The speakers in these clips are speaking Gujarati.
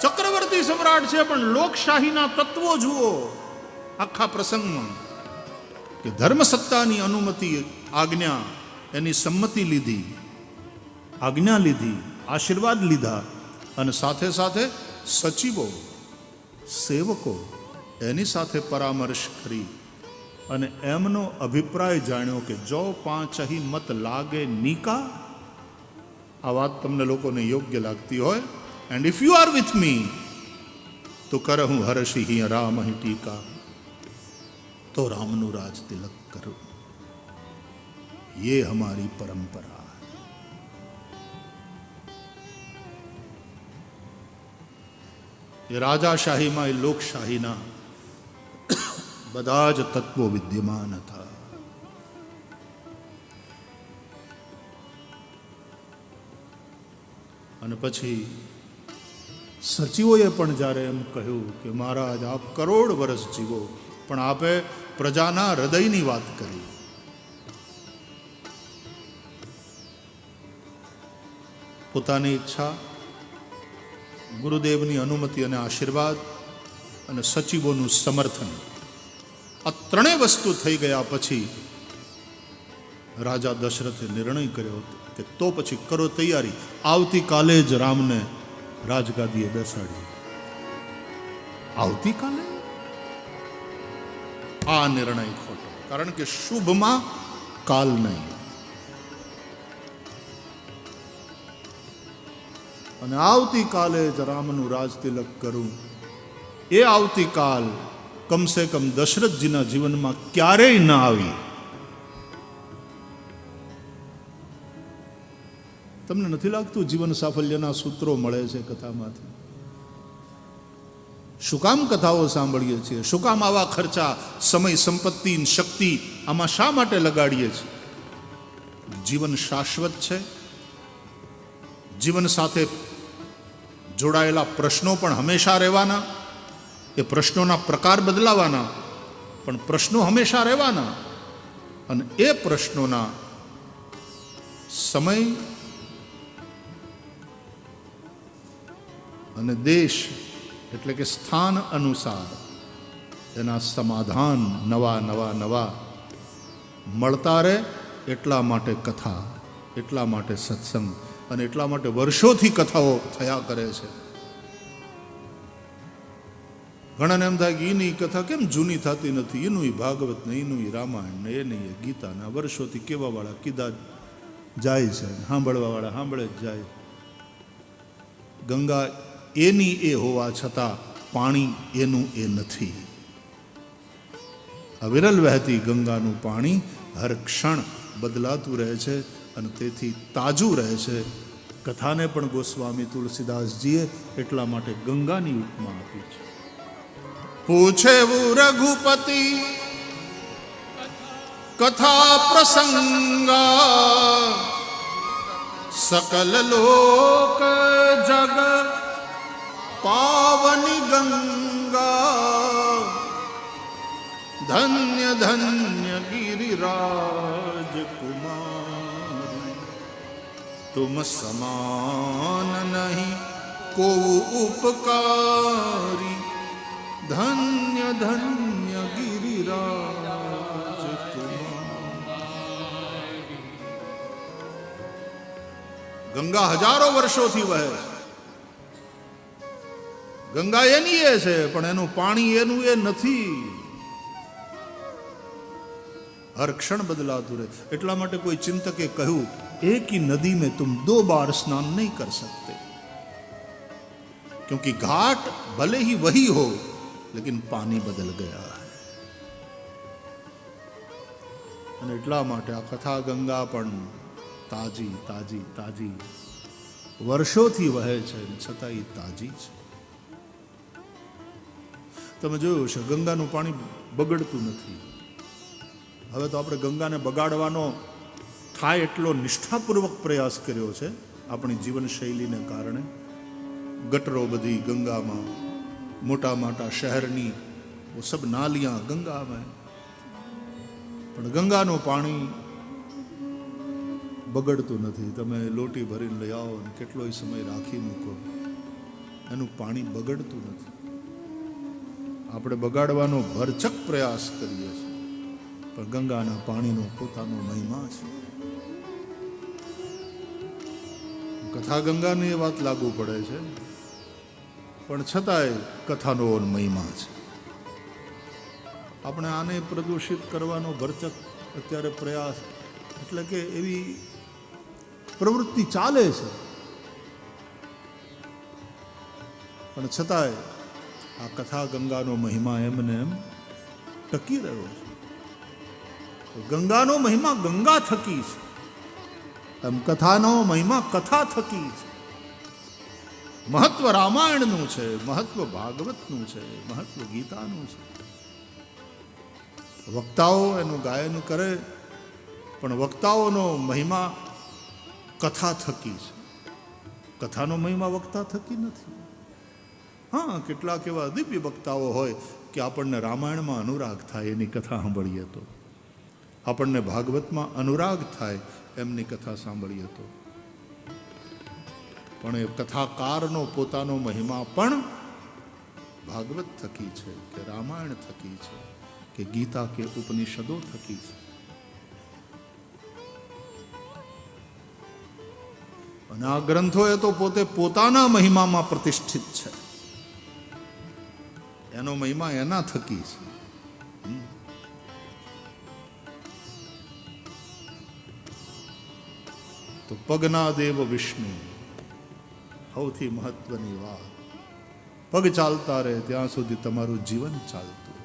ચક્રવર્તી સમ્રાટ છે, પણ લોકશાહીના તત્વો જુઓ આખા પ્રસંગમાં, કે ધર્મસત્તાની અનુમતિ, આજ્ઞા, એની સંમતિ લીધી, આજ્ઞા લીધી, આશીર્વાદ લીધા, અને સાથે સાથે સચિવો, સેવકો એની સાથે પરામર્શ કરી અને એમનો અભિપ્રાય જાણ્યો કે જો પાંચહી મત લાગે નીકા, આ વાત તમને લોકોને યોગ્ય લાગતી હોય, and if you are with me તો કરહું હર્ષિ રામ હિ ટીકા, તો રામનું રાજ તિલક કરું, ये हमारी परंपरा है। ये राजाशाहीમાં એ લોકશાહીના બધા જ તત્વો વિદ્યમાન હતા. અને પછી સચિવોએ પણ જ્યારે એમ કહ્યું કે મહારાજ આપ કરોડ વર્ષ જીવો, પણ આપે પ્રજાના હૃદયની વાત કરી. પોતાની ઈચ્છા, ગુરુદેવની અનુમતિ અને આશીર્વાદ અને સચિવોનું સમર્થન, આ ત્રણેય વસ્તુ થઈ ગયા પછી રાજા દશરથે નિર્ણય કર્યો કે તો પછી કરો તૈયારી, આવતીકાલે જ રામને રાજગાદીએ બેસાડી. આવતીકાલે? આ નિર્ણય ખોટો, કારણ કે શુભમાં કાલ નહીં. અને આવતીકાલે જ રામનું રાજ તિલક કરું, એ આવતીકાલ કમસે કમ દશરથજીના જીવનમાં ક્યારેય ન આવી. તમને નથી લાગતું જીવન સાફલ્યના સૂત્રો મળે છે કથામાંથી? શું કામ કથાઓ સાંભળીએ છીએ? શું કામ આવા ખર્ચા, સમય, સંપત્તિ, શક્તિ આમાં શા માટે લગાડીએ છીએ? જીવન શાશ્વત છે. જીવન સાથે જોડાયેલા પ્રશ્નો પણ હંમેશા રહેવાના, એ પ્રશ્નોના પ્રકાર બદલાવાના, પણ પ્રશ્નો હંમેશા રહેવાના. અને એ પ્રશ્નોના સમય અને દેશ એટલે કે સ્થાન અનુસાર એના સમાધાન નવા નવા નવા મળતા રહે. એટલા માટે કથા, એટલા માટે સત્સંગ, અને એટલા માટે વર્ષોથી કથાઓ થયા કરે છે. ઘણાને એમ થાય કે એની કથા કેમ જૂની થતી નથી, એનું ભાગવત ને એનું રામાયણ ને એ નહીં ગીતાના વર્ષોથી કેવાવાળા કીધા જાય છે, સાંભળવાવાળા સાંભળે જ જાય. ગંગા એની એ હોવા છતાં પાણી એનું એ નથી. અવિરલ વહેતી ગંગાનું પાણી હર ક્ષણ બદલાતું રહે છે અને તેથી તાજું રહે છે. કથાને પણ ગોસ્વામી તુલસીદાસજીએ એટલા માટે ગંગાની ઉપમા આપી છે. પૂછે રઘુપતિ કથા પ્રસંગા, સકલ લોક જગ પાવની ગંગા, ધન્ય ધન્ય ગિરિરાજ કુમાર, तुम समान नहीं को उपकारी, धन्य धन्य गिरिराज कुमार. गंगा हजारों વર્ષોથી વહે છે. ગંગા એની એ છે, પણ એનું પાણી એનું એ નથી. हर क्षण बदलाતું રહે. એટલા માટે કોઈ ચિંતકે કહ્યું, एक ही नदी में तुम 2 बार स्नान नहीं कर सकते, क्योंकि घाट भले ही वही हो लेकिन पानी बदल गया है. અને એટલા માટે આ કથા ગંગા પણ તાજી તાજી તાજી વર્ષોથી વહે છે, છતાંય તાજી છે. તમે જોયું છે ગંગાનું પાણી બગડતું નથી. હવે તો આપણે ગંગાને બગાડવાનો થાય એટલો નિષ્ઠાપૂર્વક પ્રયાસ કર્યો છે આપણી જીવનશૈલીને કારણે. ગટરો બધી ગંગામાં, મોટા મોટા શહેરની वो सब नालियां गंगा में, પણ ગંગાનું પાણી બગડતું નથી. તમે લોટી ભરીને લઈ આવો અને કેટલોય સમય રાખી મૂકો, એનું પાણી બગડતું નથી. આપણે બગાડવાનો ભરચક પ્રયાસ કરીએ છીએ, પણ ગંગાના પાણીનો પોતાનો મહિમા છે. કથા ગંગાની એ વાત લાગુ પડે છે, પણ છતાંય કથાનો મહિમા છે. આપણે આને પ્રદૂષિત કરવાનો ભરચક અત્યારે પ્રયાસ, એટલે કે એવી પ્રવૃત્તિ ચાલે છે, પણ છતાંય આ કથા ગંગાનો મહિમા એમને એમ ટકી રહ્યો છે. ગંગાનો મહિમા ગંગા થકી છે, એમ કથાનો મહિમા કથા થકી છે. મહત્વ રામાયણનું છે, મહત્વ ભાગવતનું છે, મહત્વ ગીતાનું છે. વક્તાઓ એનું ગાયન કરે, પણ વક્તાઓનો મહિમા કથા થકી છે. કથાનો મહિમા વક્તા થકી નથી. હા, કેટલાક એવા દિવ્ય વક્તાઓ હોય કે આપણને રામાયણમાં અનુરાગ થાય એની કથા સાંભળીએ તો, આપણને ભાગવતમાં અનુરાગ થાય એમની કથા સાંભળીએ તો, પણ એ કથાકારનો પોતાનો મહિમા પણ ભાગવત થકી છે, કે રામાયણ થકી છે, કે ગીતા કે ઉપનિષદો થકી છે. અને આ ગ્રંથો એ તો પોતે પોતાના મહિમામાં પ્રતિષ્ઠિત છે. એનો મહિમા એના થકી છે. તો પગના દેવ વિષ્ણુ સૌથી મહત્વની વાત. પગ ચાલતા રહે ત્યાં સુધી તમારું જીવન ચાલતું.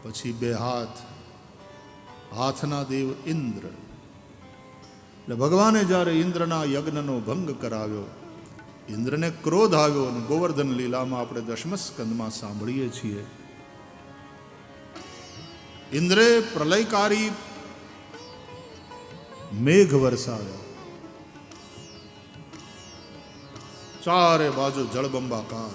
પછી બે હાથ, હાથના દેવ ઇન્દ્ર. એટલે ભગવાને જ્યારે ઇન્દ્રના યજ્ઞનો ભંગ કરાવ્યો, ઇન્દ્રને ક્રોધ આવ્યો, અને ગોવર્ધન લીલામાં આપણે દશમ સ્કંદમાં સાંભળીએ છીએ, ઇન્દ્રે પ્રલયકારી મેઘ વરસાવ્યા, ચારે બાજુ જળબંબાકાર.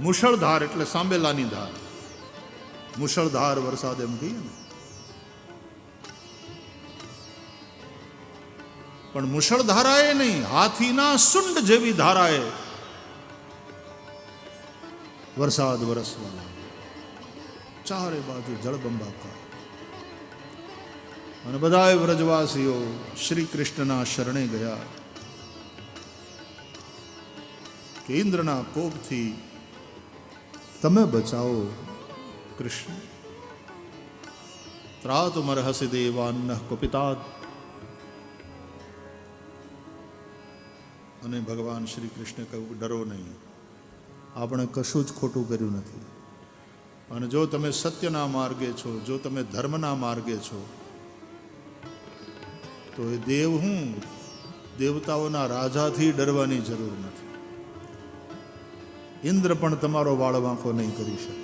મુશળધાર એટલે સાંબેલાની ધાર, મુશળધાર વરસાદ એમ કહીએ ને. પણ મુશળધારાએ નહીં, હાથીના સુંડ જેવી ધારાએ વરસાદ વરસવા લાગ્યો. ચારે બાજુ જળબંબાકાર. અને બધાએ વ્રજવાસીઓ શ્રી કૃષ્ણના શરણે ગયા કે ઇન્દ્રના કોપથી તમે બચાવો કૃષ્ણ. ત્રાતુમર્હસી દેવાન્નઃ કુપિતાદ. અને ભગવાન શ્રી કૃષ્ણે કહ્યું, ડરો નહીં, આપણે કશું જ ખોટું કર્યું નથી. અને જો તમે સત્યના માર્ગે છો, જો તમે ધર્મના માર્ગે છો, તો એ દેવ હું દેવતાઓના રાજાથી ડરવાની જરૂર નથી. ઇન્દ્ર પણ તમારો વાળ વાંકો નહીં કરી શકે.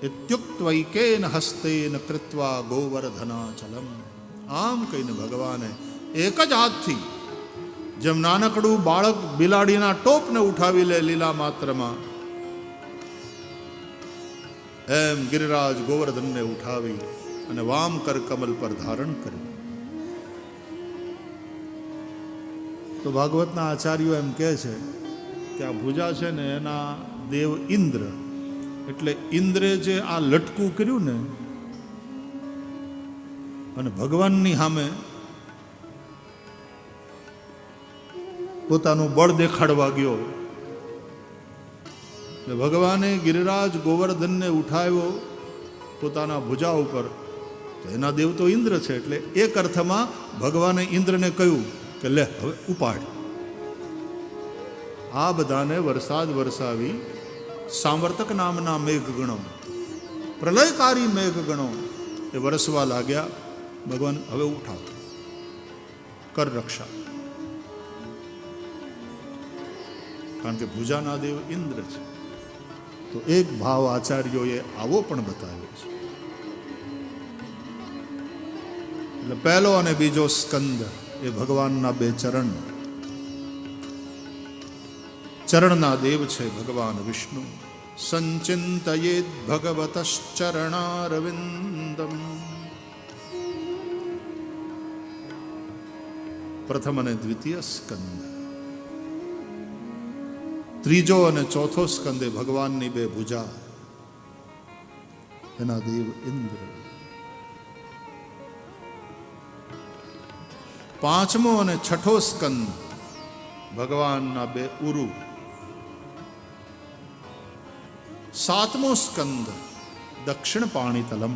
ઇત્યુક્ત્વૈકેન હસ્તેન કૃત્વા ગોવર્ધનાચલમ. આમ કહીને ભગવાને એક જ હાથથી, જેમ નાનકડું બાળક બિલાડીના ટોપને ઉઠાવી લે લીલા માત્રમાં, એમ ગિરિરાજ ગોવર્ધનને ઉઠાવી અને વામ કર કમલ પર ધારણ કર્યું. તો ભાગવતના આચાર્યો એમ કહે છે કે આ ભુજા છે ને એના દેવ ઇન્દ્ર, એટલે ઇન્દ્રે જે આ લટકું કર્યું ને, અને ભગવાનની સામે પોતાનું બળ દેખાડવા ગયો, એટલે ભગવાને ગિરિરાજ ગોવર્ધનને ઉઠાવ્યો પોતાના ભુજા ઉપર. તો એના દેવ તો ઇન્દ્ર છે, એટલે એક અર્થમાં ભગવાને ઇન્દ્રને કહ્યું કે લે હવે ઉપાડ. આ બધાને વરસાદ વરસાવી સામર્થક નામના મેઘગણો, પ્રલયકારી મેઘગણો એ વરસવા લાગ્યા. ભગવાન હવે ઉઠાવ, કર રક્ષા. કારણ કે ભુજાના દેવ ઇન્દ્ર છે. તો એક ભાવ આચાર્યોએ આવો પણ બતાવ્યો છે. એટલે પહેલો અને બીજો સ્કંદ એ ભગવાનના બે ચરણ, ચરણના દેવ છે ભગવાન વિષ્ણુ. સંચિંતયેદ ભગવતશ્ચરણારવિંદમ પ્રથમ અને દ્વિતીય સ્કંદ. ત્રીજો અને ચોથો સ્કંદ એ ભગવાનની બે ભુજા, એના દેવ ઇન્દ્ર. પાંચમો અને છઠ્ઠો સ્કંદ ભગવાનના બે ઉરુ. સાતમો સ્કંદ દક્ષિણ પાણીતલમ,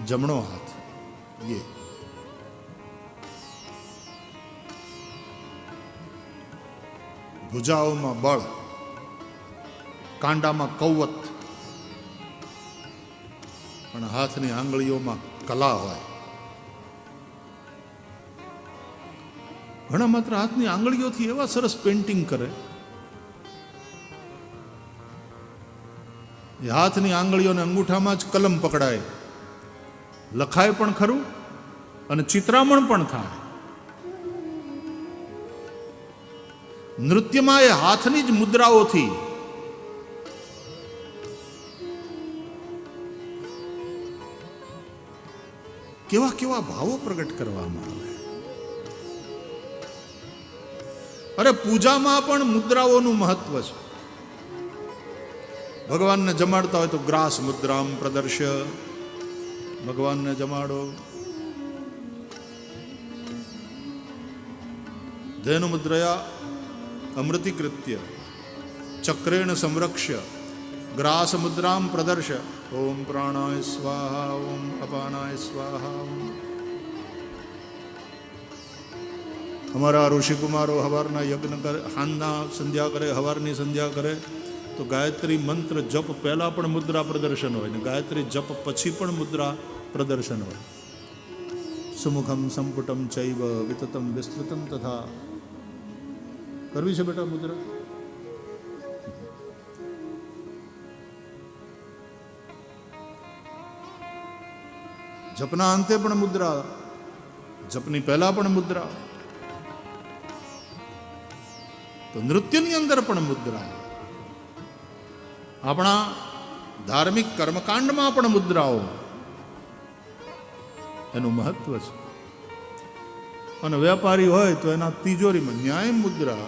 જમણો હાથ. ये ભુજાઓમાં બળ, કાંડામાં કૌવત, પણ હાથની આંગળીઓમાં કલા હોય. ઘણા માત્ર હાથની આંગળીઓથી એવા સરસ પેઇન્ટિંગ કરે, એ હાથની આંગળીઓને અંગૂઠામાં જ કલમ પકડાય, લખાય પણ ખરું અને ચિત્રામણ પણ થાય. નૃત્યમાં એ હાથની જ મુદ્રાઓથી કેવા કેવા ભાવો પ્રગટ કરવામાં આવે. અરે પૂજામાં પણ મુદ્રાઓનું મહત્વ છે. ભગવાનને જમાડતા હોય તો ગ્રાસ મુદ્રામ પ્રદર્શ્ય, ભગવાનને જમાડો. ધેનુ મુદ્રયા અમૃતિકૃત્ય ચક્રેણ સંરક્ષ્ય ગ્રાસ મુદ્રામ પ્રદર્શ્ય. ઓમ પ્રાણાય સ્વાહા, ઓમ અપાનાય સ્વાહા. અમારા ઋષિકુમારો હવારના યજ્ઞ કરે, હાંજના સંધ્યા કરે, હવારની સંધ્યા કરે તો ગાયત્રી મંત્ર જપ પહેલા પણ મુદ્રા પ્રદર્શન હોય ને ગાયત્રી જપ પછી પણ મુદ્રા પ્રદર્શન હોય. સુમુખમ સંપુટમ ચૈવ વિતતમ વિસ્તૃતમ તથા. કરવી છે બેટા મુદ્રા? જપના અંતે પણ મુદ્રા, જપની પહેલા પણ મુદ્રા, તો નૃત્યની અંદર પણ મુદ્રા. આપણા ધાર્મિક કર્મકાંડમાં પણ મુદ્રાઓ, એનું મહત્વ છે. અને વેપારી હોય તો એના તિજોરીમાં ન્યાય મુદ્રા,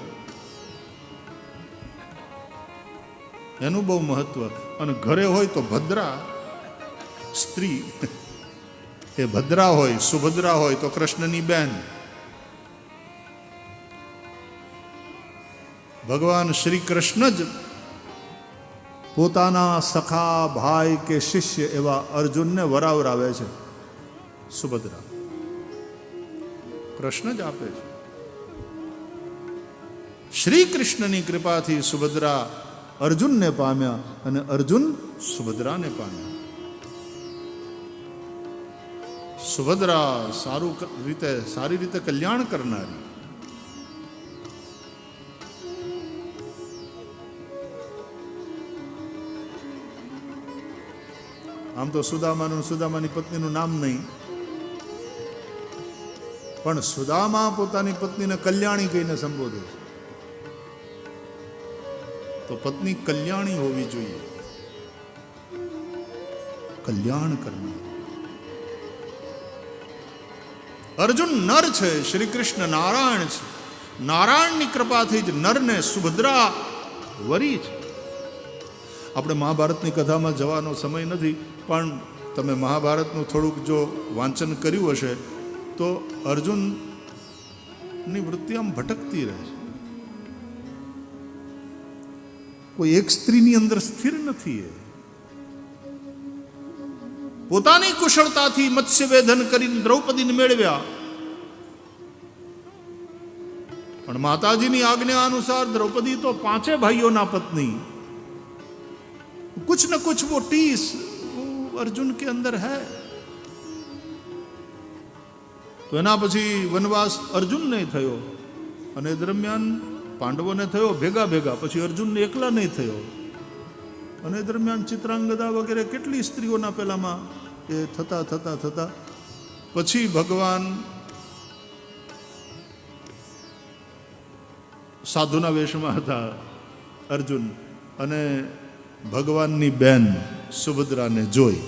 એનું બહુ મહત્વ. અને ઘરે હોય તો ભદ્રા, સ્ત્રી એ ભદ્રા હોય, સુભદ્રા હોય તો કૃષ્ણની બેન. ભગવાન શ્રી કૃષ્ણ જ પોતાના સખા, ભાઈ કે શિષ્ય એવા અર્જુનને વરાવરાવે છે. સુભદ્રા કૃષ્ણ જ આપે છે. શ્રી કૃષ્ણની કૃપાથી સુભદ્રા અર્જુનને પામ્યા અને અર્જુન સુભદ્રાને પામ્યા. સુભદ્રા સારી રીતે કલ્યાણ કરનારી. આમ તો સુદામાનું, સુદામાની પત્નીનું નામ નહીં, પણ સુદામા પોતાની પત્નીને કલ્યાણી કહીને સંબોધે છે. તો પત્ની કલ્યાણી હોવી જોઈએ, કલ્યાણ કરનાર. અર્જુન નર છે, શ્રી કૃષ્ણ નારાયણ છે. નારાયણની કૃપાથી જ નરને સુભદ્રા વરી છે. આપણે મહાભારતની કથામાં જવાનો સમય નથી, પણ તમે મહાભારતનું થોડુંક જો વાંચન કર્યું હશે તો અર્જુનની વૃત્તિ આમ ભટકતી રહે છે. કોઈ એક સ્ત્રીની અંદર સ્થિર નથી. એ પોતાની કુશળતાથી મત્સ્યવેધન કરીને દ્રૌપદીને મેળવ્યા, પણ માતાજીની આજ્ઞા અનુસાર દ્રૌપદી તો 5 ભાઈઓના પત્ની. कुछ न कुछ वो टीस वो अर्जुन के अंदर है. તો એના પછી વનવાસ અર્જુનને થયો અને દરમિયાન પાંડવોને થયો ભેગા ભેગા, પછી અર્જુનને એકલા નહીં થયો. અને દરમિયાન ચિત્રાંગદા વગેરે કેટલી સ્ત્રીઓના પેલામાં એ થતા થતા થતા પછી ભગવાન સાધુના વેશમાં હતા અર્જુન, અને ભગવાનની બેન સુભદ્રાને જોઈ